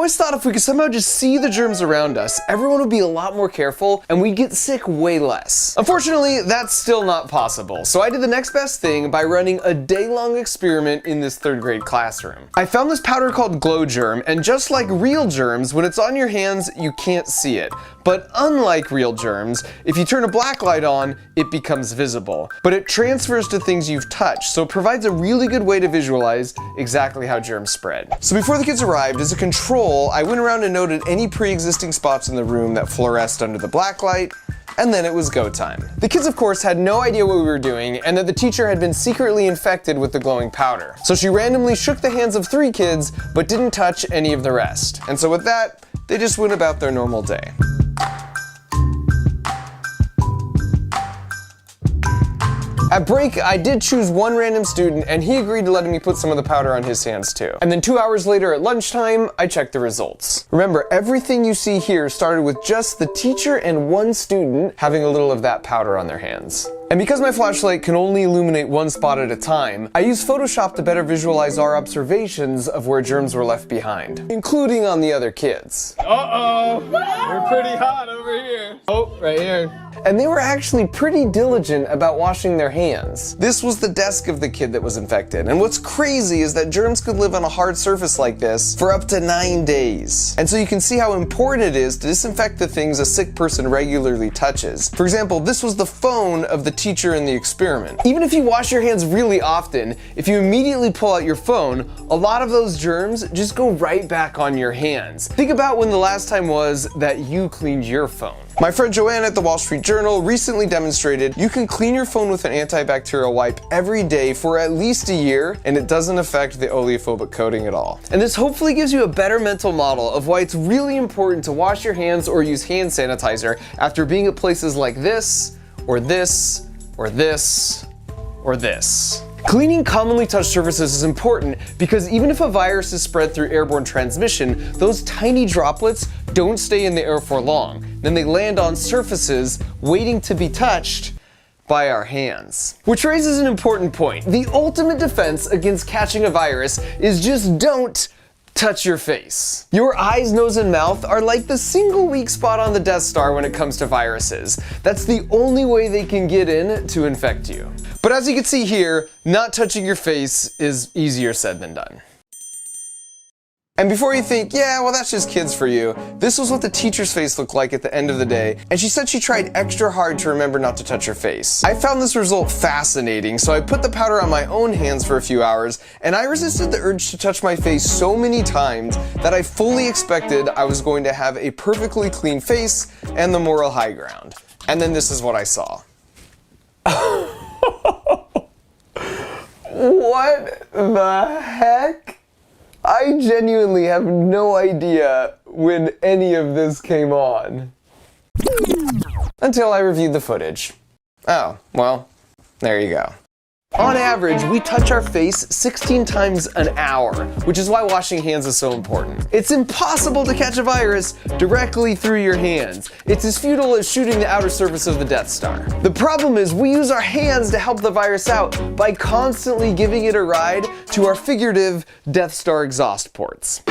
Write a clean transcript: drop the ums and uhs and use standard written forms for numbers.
always thought if we could somehow just see the germs around us, everyone would be a lot more careful and we'd get sick way less. Unfortunately, that's still not possible, so I did the next best thing by running a day-long experiment in this 3rd grade classroom. I found this powder called Glow Germ, and just like real germs, when it's on your hands, you can't see it. But unlike real germs, if you turn a black light on, it becomes visible. But it transfers to things you've touched, so it provides a really good way to visualize exactly how germs spread. So before the kids arrived, as a control, I went around and noted any pre-existing spots in the room that fluoresced under the black light, and then it was go time. The kids, of course, had no idea what we were doing and that the teacher had been secretly infected with the glowing powder. So she randomly shook the hands of 3 kids, but didn't touch any of the rest. And so with that, they just went about their normal day. At break, I did choose one random student and he agreed to letting me put some of the powder on his hands too. And then 2 hours later at lunchtime, I checked the results. Remember, everything you see here started with just the teacher and one student having a little of that powder on their hands. And because my flashlight can only illuminate one spot at a time, I used Photoshop to better visualize our observations of where germs were left behind, including on the other kids. Uh-oh, we're pretty hot over here. Oh, right here. And they were actually pretty diligent about washing their hands. This was the desk of the kid that was infected. And what's crazy is that germs could live on a hard surface like this for up to 9 days. And so you can see how important it is to disinfect the things a sick person regularly touches. For example, this was the phone of the teacher in the experiment. Even if you wash your hands really often, if you immediately pull out your phone, a lot of those germs just go right back on your hands. Think about when the last time was that you cleaned your phone. My friend Joanne at the Wall Street Journal recently demonstrated you can clean your phone with an antibacterial wipe every day for at least a year, and it doesn't affect the oleophobic coating at all. And this hopefully gives you a better mental model of why it's really important to wash your hands or use hand sanitizer after being at places like this, or this, or this, or this. Cleaning commonly touched surfaces is important because even if a virus is spread through airborne transmission, those tiny droplets don't stay in the air for long. Then they land on surfaces waiting to be touched by our hands. Which raises an important point. The ultimate defense against catching a virus is just don't touch your face. Your eyes, nose, and mouth are like the single weak spot on the Death Star when it comes to viruses. That's the only way they can get in to infect you. But as you can see here, not touching your face is easier said than done. And before you think, yeah, well that's just kids for you, this was what the teacher's face looked like at the end of the day, and she said she tried extra hard to remember not to touch her face. I found this result fascinating, so I put the powder on my own hands for a few hours, and I resisted the urge to touch my face so many times that I fully expected I was going to have a perfectly clean face and the moral high ground. And then this is what I saw. What the heck? I genuinely have no idea when any of this came on. Until I reviewed the footage. Oh, well, there you go. On average, we touch our face 16 times an hour, which is why washing hands is so important. It's impossible to catch a virus directly through your hands. It's as futile as shooting the outer surface of the Death Star. The problem is we use our hands to help the virus out by constantly giving it a ride to our figurative Death Star exhaust ports.